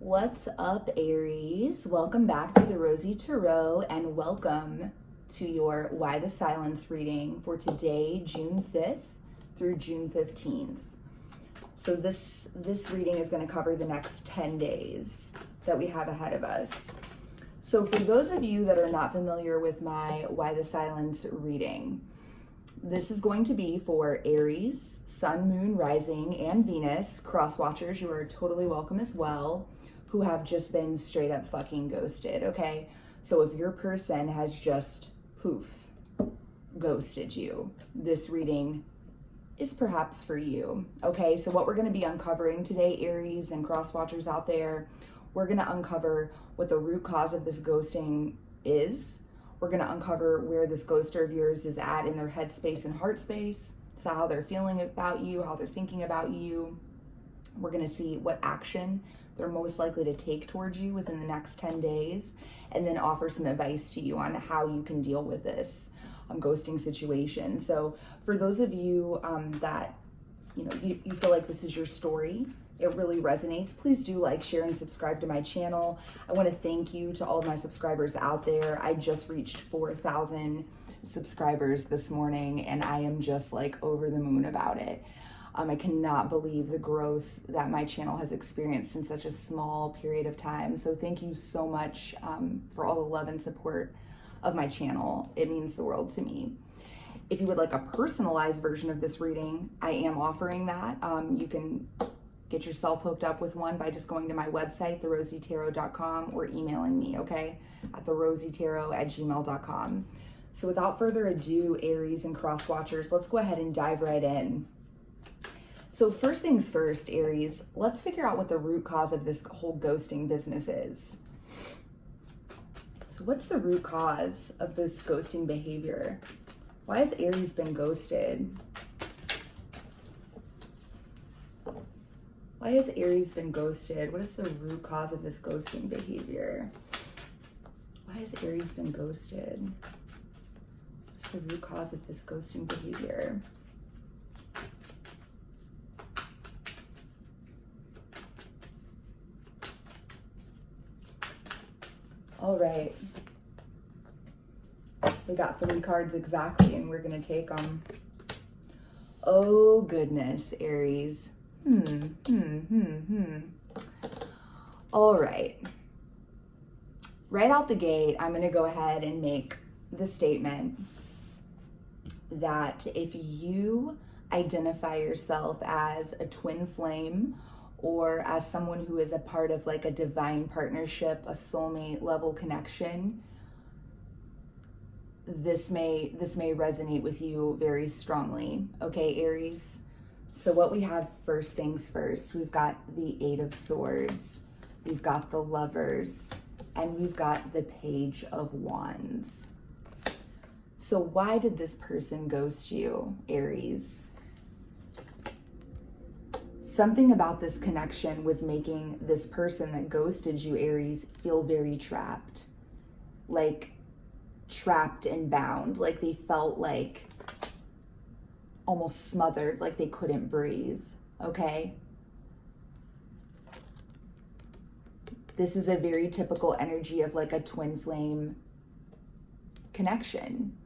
What's up, Aries? Welcome back to the Rosy Tarot and welcome to your Why the Silence reading for today, June 5th through June 15th. So this reading is going to cover the next 10 days that we have ahead of us. So for those of you that are not familiar with my Why the Silence reading, this is going to be for Aries, Sun, Moon, Rising, and Venus. Cross watchers, you are totally welcome as well, who have just been straight up fucking ghosted, okay? So if your person has just poof, ghosted you, this reading is perhaps for you, okay? So what we're gonna be uncovering today, Aries and cross watchers out there, we're gonna uncover what the root cause of this ghosting is. We're gonna uncover where this ghoster of yours is at in their headspace and heart space, so how they're feeling about you, how they're thinking about you. We're gonna see what action they're most likely to take towards you within the next 10 days, and then offer some advice to you on how you can deal with this ghosting situation. So for those of you that, you feel like this is your story, it really resonates, please do like, share, and subscribe to my channel. I want to thank you to all of my subscribers out there. I just reached 4,000 subscribers this morning, and I am just like over the moon about it. I cannot believe the growth that my channel has experienced in such a small period of time. So thank you so much for all the love and support of my channel. It means the world to me. If you would like a personalized version of this reading, I am offering that. You can get yourself hooked up with one by just going to my website, therosytarot.com, or emailing me, okay, at therosytarot@gmail.com. So without further ado, Aries and cross watchers, let's go ahead and dive right in. So first things first, Aries, let's figure out what the root cause of this whole ghosting business is. So what's the root cause of this ghosting behavior? Why has Aries been ghosted? Why has Aries been ghosted? What is the root cause of this ghosting behavior? Why has Aries been ghosted? What's the root cause of this ghosting behavior? All right, we got 3 cards exactly, and we're gonna take them. Oh goodness, Aries. All right. Right out the gate, I'm gonna go ahead and make the statement that if you identify yourself as a twin flame, or as someone who is a part of like a divine partnership, a soulmate level connection, this may resonate with you very strongly. Okay, Aries? So what we have, first things first, we've got the 8 of Swords, we've got the Lovers, and we've got the Page of Wands. So why did this person ghost you, Aries? Something about this connection was making this person that ghosted you, Aries, feel very trapped. Like trapped and bound. Like they felt like almost smothered, like they couldn't breathe, okay? This is a very typical energy of like a twin flame connection,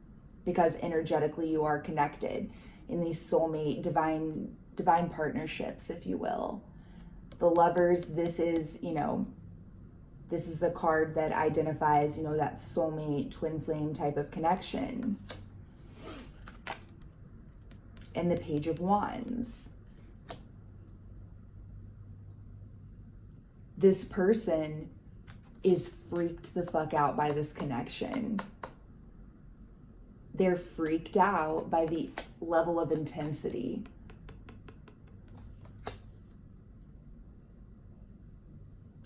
because energetically you are connected in these soulmate, divine partnerships, if you will. The Lovers, this is a card that identifies, that soulmate, twin flame type of connection. And the Page of Wands. This person is freaked the fuck out by this connection. They're freaked out by the level of intensity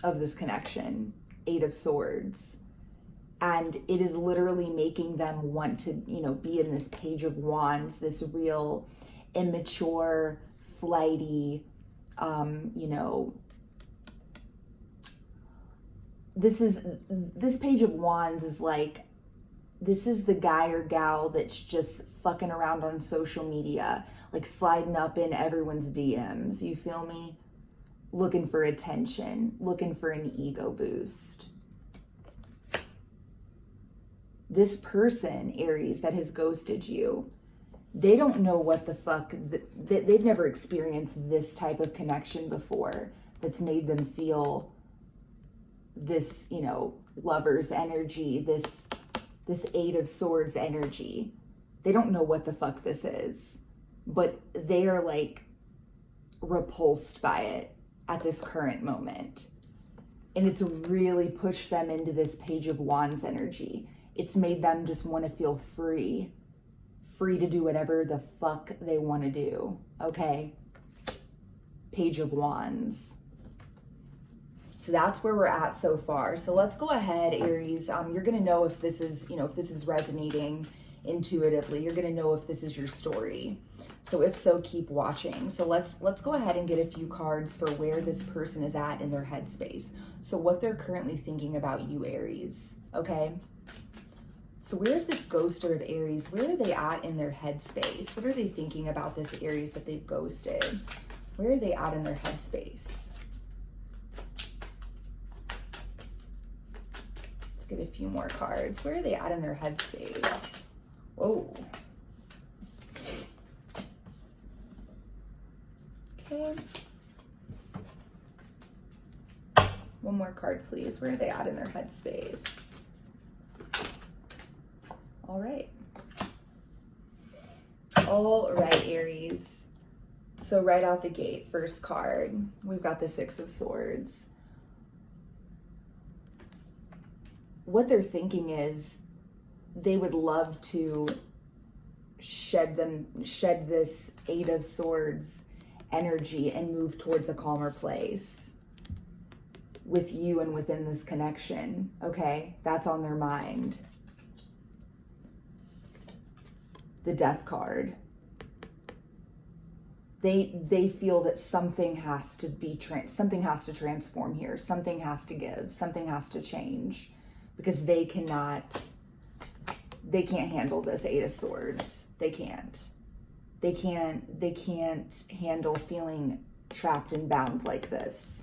of this connection, 8 of Swords. And it is literally making them want to, be in this Page of Wands, this real immature, flighty, this Page of Wands is like, this is the guy or gal that's just fucking around on social media, like sliding up in everyone's DMs, you feel me? looking for attention, looking for an ego boost. This person, Aries, that has ghosted you, they don't know what the fuck, they've never experienced this type of connection before that's made them feel this, you know, lover's energy, this Eight of Swords energy. They don't know what the fuck this is, but they are like repulsed by it at this current moment. And it's really pushed them into this Page of Wands energy. It's made them just want to feel free to do whatever the fuck they want to do, okay? Page of Wands. So that's where we're at so far. So let's go ahead, Aries. You're going to know if this is, you know, if this is resonating intuitively. You're going to know if this is your story. So if so, keep watching. So let's go ahead and get a few cards for where this person is at in their headspace. So what they're currently thinking about you, Aries, okay? So where's this ghoster of Aries? Where are they at in their headspace? What are they thinking about this Aries that they've ghosted? Where are they at in their headspace? Let's get a few more cards. Where are they at in their headspace? Whoa. Okay. One more card, please. Where are they at in their headspace? All right. All right, Aries. So right out the gate, first card, we've got the Six of Swords. What they're thinking is they would love to shed this Eight of Swords energy and move towards a calmer place with you and within this connection, okay? That's on their mind. The Death card. They feel that something has to be something has to transform here. Something has to give. Something has to change, because they can't handle this Eight of Swords. They can't handle feeling trapped and bound like this.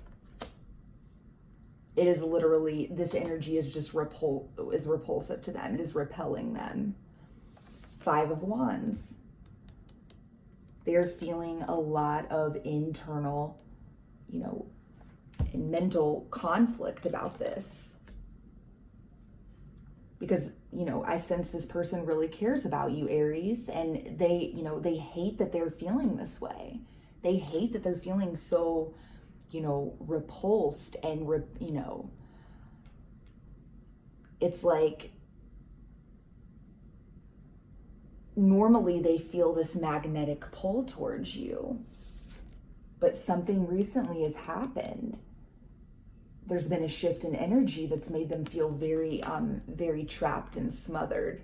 It is literally, this energy is just repulsive to them. It is repelling them. Five of Wands. They're feeling a lot of internal, you know, mental conflict about this. Because, you know, I sense this person really cares about you, Aries, and they, you know, they hate that they're feeling this way. They hate that they're feeling so, you know, repulsed and, you know, it's like, normally they feel this magnetic pull towards you, but something recently has happened. There's been a shift in energy that's made them feel very, very trapped and smothered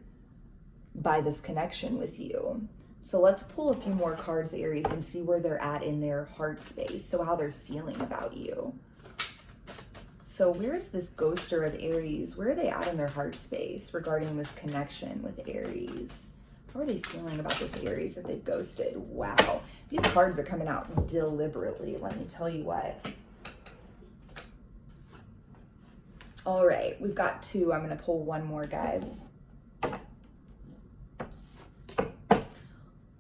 by this connection with you. So let's pull a few more cards, Aries, and see where they're at in their heart space. So how they're feeling about you. So where's this ghoster of Aries? Where are they at in their heart space regarding this connection with Aries? How are they feeling about this Aries that they've ghosted? Wow. These cards are coming out deliberately. Let me tell you what. All right. We've got two. I'm going to pull one more, guys.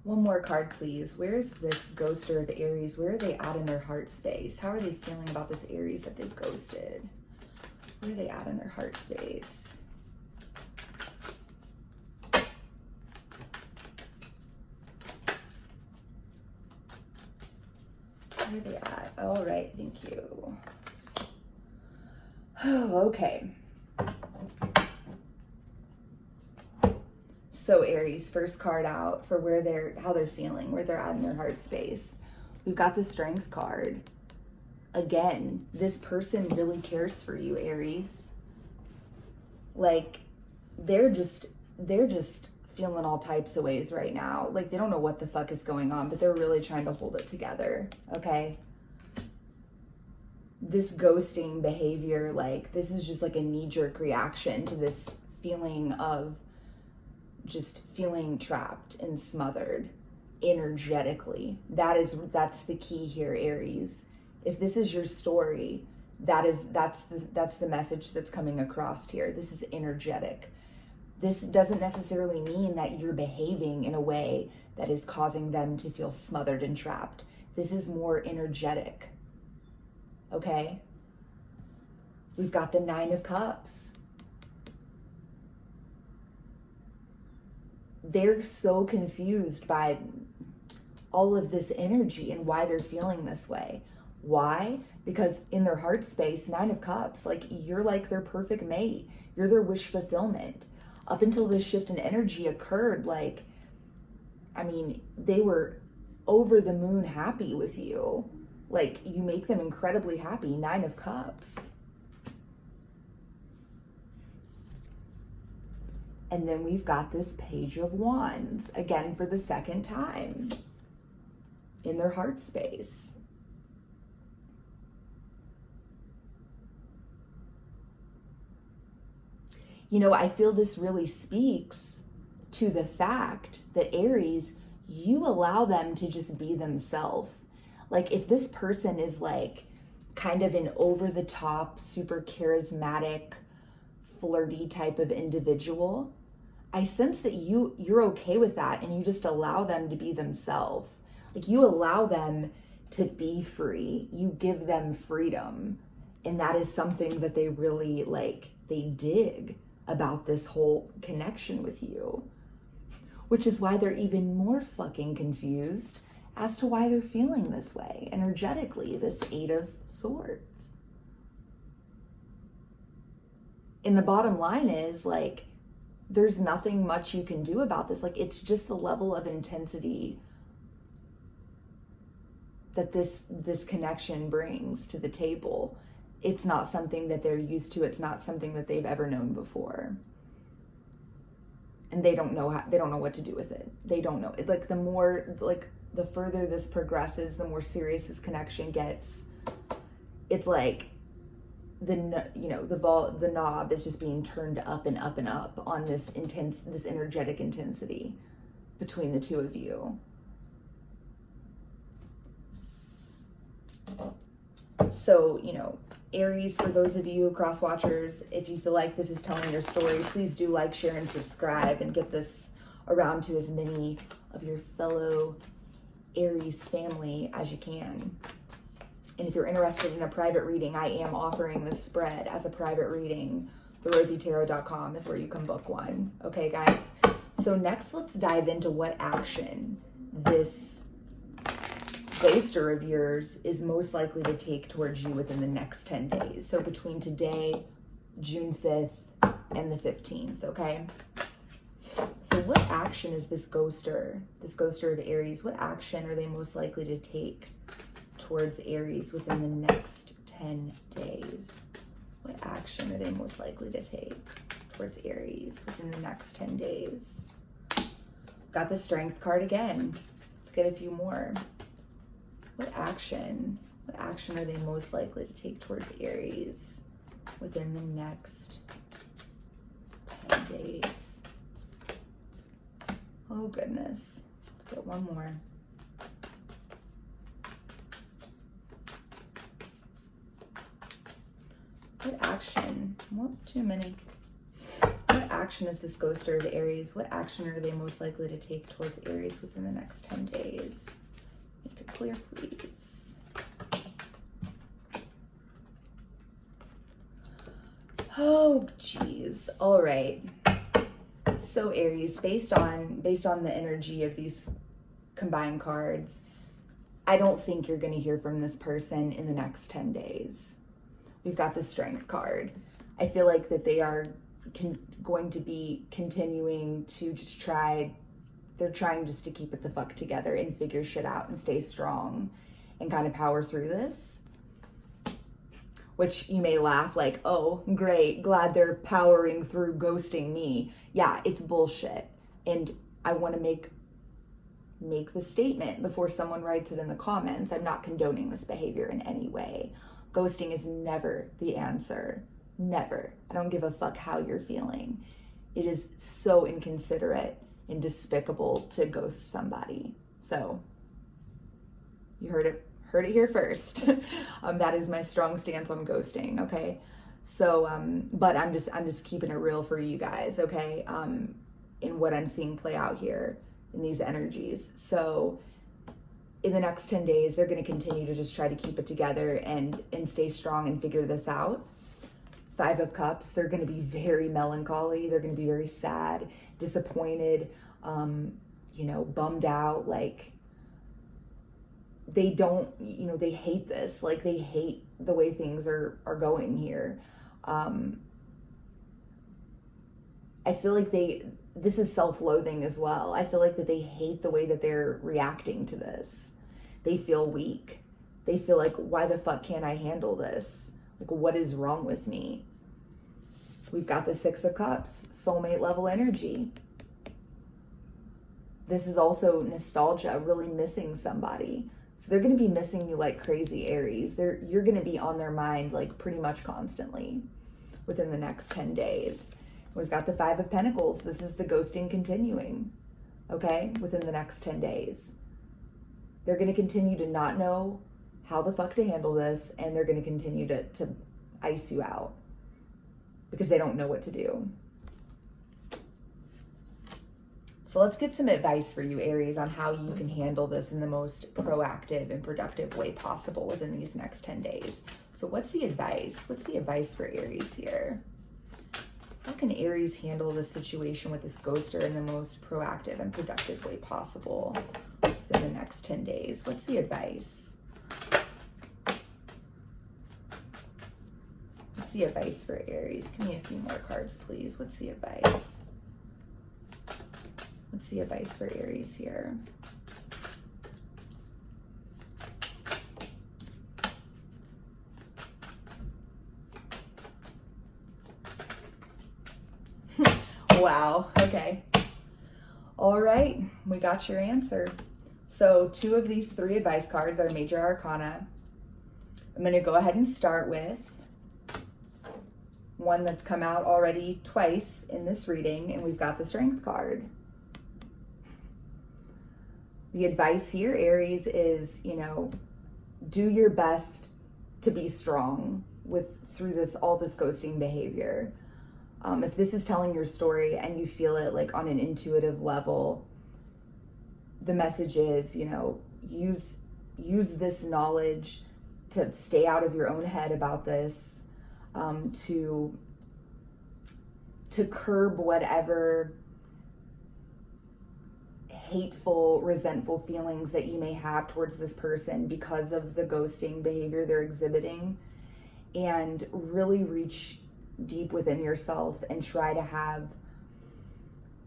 One more card, please. Where's this ghoster of Aries? Where are they at in their heart space? How are they feeling about this Aries that they've ghosted? Where are they at in their heart space? Where are they at? All right, thank you. Oh, okay. So Aries, first card out for how they're feeling, where they're at in their heart space. We've got the Strength card. Again, this person really cares for you, Aries. Like, they're just feeling all types of ways right now. Like, they don't know what the fuck is going on, but they're really trying to hold it together, okay? This ghosting behavior, like, this is just like a knee-jerk reaction to this feeling of just feeling trapped and smothered energetically. That's the key here, Aries, If this is your story, that's the message that's coming across here. This is energetic. This doesn't necessarily mean that you're behaving in a way that is causing them to feel smothered and trapped. This is more energetic. Okay? We've got the 9 of Cups. They're so confused by all of this energy and why they're feeling this way. Why? Because in their heart space, 9 of Cups, like, you're like their perfect mate. You're their wish fulfillment. Up until this shift in energy occurred, like, I mean, they were over the moon happy with you. Like, you make them incredibly happy. 9 of Cups. And then we've got this Page of Wands, again for the second time, in their heart space. You know, I feel this really speaks to the fact that Aries, you allow them to just be themselves. Like, if this person is like kind of an over the top, super charismatic, flirty type of individual, I sense that you're okay with that, and you just allow them to be themselves. Like, you allow them to be free. You give them freedom. And that is something that they really like, they dig about this whole connection with you, which is why they're even more fucking confused as to why they're feeling this way energetically, this 8 of Swords. And the bottom line is, like, there's nothing much you can do about this. Like, it's just the level of intensity that this connection brings to the table. It's not something that they're used to. It's not something that they've ever known before. And they don't know what to do with it. They don't know. It's like, the further this progresses, the more serious this connection gets. It's like the knob is just being turned up and up and up on this energetic intensity between the two of you. So, Aries, for those of you cross watchers, if you feel like this is telling your story, please do like, share, and subscribe, and get this around to as many of your fellow Aries family as you can. And if you're interested in a private reading, I am offering this spread as a private reading. therosietarot.com is where you can book one. Okay, guys? So next, let's dive into what action this ghoster of yours is most likely to take towards you within the next 10 days. So between today, June 5th, and the 15th, okay? So what action is this ghoster of Aries, what action are they most likely to take towards Aries within the next 10 days? What action are they most likely to take towards Aries within the next 10 days? Got the Strength card again. Let's get a few more. What action are they most likely to take towards Aries within the next 10 days? Oh goodness. Let's get one more. What action? Well, too many. What action is this ghoster of Aries? What action are they most likely to take towards Aries within the next 10 days? Make it clear, please. Oh, geez. All right. So Aries, based on the energy of these combined cards, I don't think you're going to hear from this person in the next 10 days. We've got the Strength card. I feel like that they are going to be continuing to just they're trying just to keep it the fuck together and figure shit out and stay strong and kind of power through this. Which you may laugh like, oh, great, glad they're powering through ghosting me. Yeah, it's bullshit. And I want to make the statement before someone writes it in the comments. I'm not condoning this behavior in any way. Ghosting is never the answer. Never. I don't give a fuck how you're feeling. It is so inconsiderate and despicable to ghost somebody. So, you heard it Heard it here first. That is my strong stance on ghosting, okay? So, but I'm just keeping it real for you guys, okay? In what I'm seeing play out here in these energies. So in the next 10 days, they're going to continue to just try to keep it together and stay strong and figure this out. 5 of Cups, they're going to be very melancholy. They're going to be very sad, disappointed, bummed out. Like, they don't, they hate this. Like, they hate the way things are going here. I feel like this is self-loathing as well. I feel like that they hate the way that they're reacting to this. They feel weak. They feel like, why the fuck can't I handle this? Like, what is wrong with me? We've got the 6 of Cups, soulmate level energy. This is also nostalgia, really missing somebody. So they're going to be missing you like crazy, Aries. You're going to be on their mind like pretty much constantly within the next 10 days. We've got the 5 of Pentacles. This is the ghosting continuing, okay, within the next 10 days. They're going to continue to not know how the fuck to handle this, and they're going to continue to ice you out because they don't know what to do. So let's get some advice for you, Aries, on how you can handle this in the most proactive and productive way possible within these next 10 days. So what's the advice? What's the advice for Aries here? How can Aries handle this situation with this ghoster in the most proactive and productive way possible within the next 10 days? What's the advice? What's the advice for Aries? Give me a few more cards, please. What's the advice? What's the advice for Aries here? Wow, okay. All right, we got your answer. So 2 of these 3 advice cards are major arcana. I'm going to go ahead and start with one that's come out already twice in this reading, and we've got the Strength card. The advice here, Aries, is, do your best to be strong through all this ghosting behavior. If this is telling your story and you feel it like on an intuitive level, the message is, use this knowledge to stay out of your own head about this, to curb whatever hateful, resentful feelings that you may have towards this person because of the ghosting behavior they're exhibiting, and really reach deep within yourself and try to have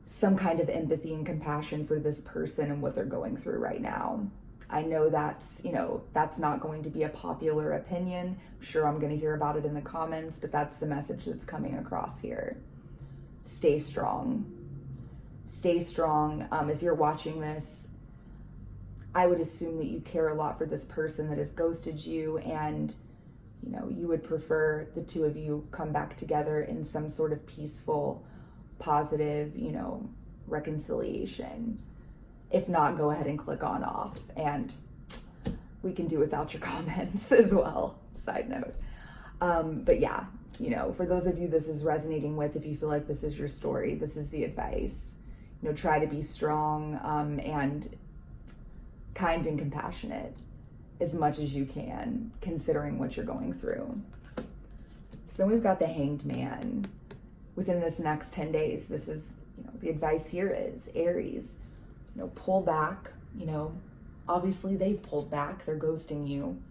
some kind of empathy and compassion for this person and what they're going through right now. I know that's not going to be a popular opinion. I'm sure I'm going to hear about it in the comments, but that's the message that's coming across here. Stay strong. Stay strong. If you're watching this, I would assume that you care a lot for this person that has ghosted you, and you would prefer the 2 of you come back together in some sort of peaceful, positive, reconciliation. If not, go ahead and click on off, and we can do without your comments as well. Side note. But yeah, for those of you this is resonating with, if you feel like this is your story, this is the advice. Try to be strong and kind and compassionate as much as you can, considering what you're going through. So then we've got the Hanged Man. Within this next 10 days, this is, the advice here is, Aries, pull back. Obviously they've pulled back. They're ghosting you.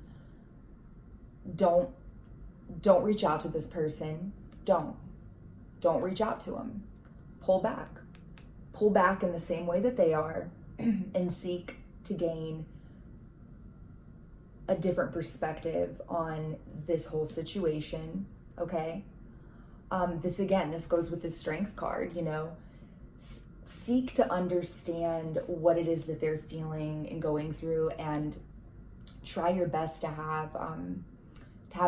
Don't reach out to this person. Don't reach out to them. Pull back. Pull back in the same way that they are and seek to gain a different perspective on this whole situation, okay? This goes with the Strength card, seek to understand what it is that they're feeling and going through, and try your best to have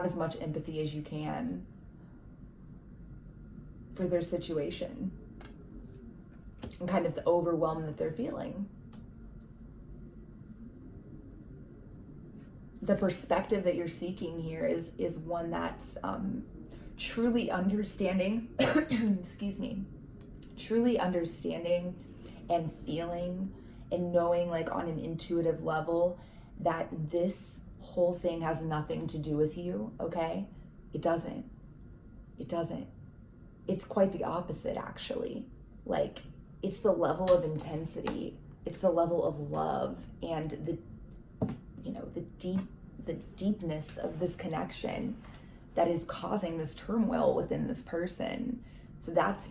as much empathy as you can for their situation and kind of the overwhelm that they're feeling. the perspective that you're seeking here is one that's truly understanding, excuse me, truly understanding and feeling and knowing, like, on an intuitive level, that this whole thing has nothing to do with you, okay? It doesn't. It doesn't. It's quite the opposite, actually. Like, it's the level of intensity, it's the level of love, and the deepness of this connection that is causing this turmoil within this person. So that's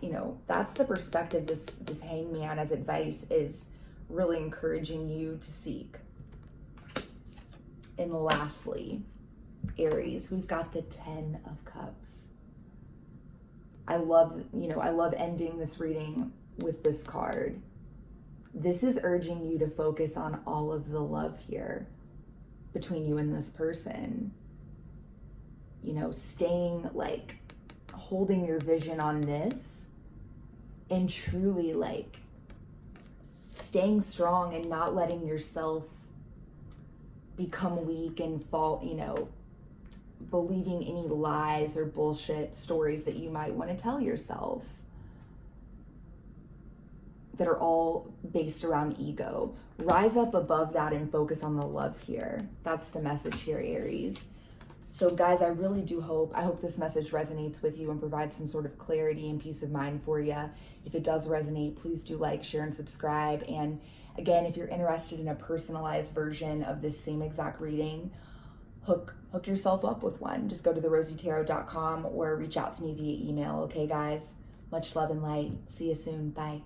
the perspective this hangman, as advice, is really encouraging you to seek. And lastly, Aries, we've got the 10 of Cups. I love ending this reading with this card. This is urging you to focus on all of the love here between you and this person. Staying, like, holding your vision on this, and truly, like, staying strong and not letting yourself become weak and fall, believing any lies or bullshit stories that you might want to tell yourself that are all based around ego. Rise up above that and focus on the love here. That's the message here, Aries. So guys, I really do I hope this message resonates with you and provides some sort of clarity and peace of mind for you. If it does resonate, please do like, share, and subscribe. And again, if you're interested in a personalized version of this same exact reading, hook yourself up with one. Just go to therosietarot.com or reach out to me via email. Okay, guys? Much love and light. See you soon. Bye.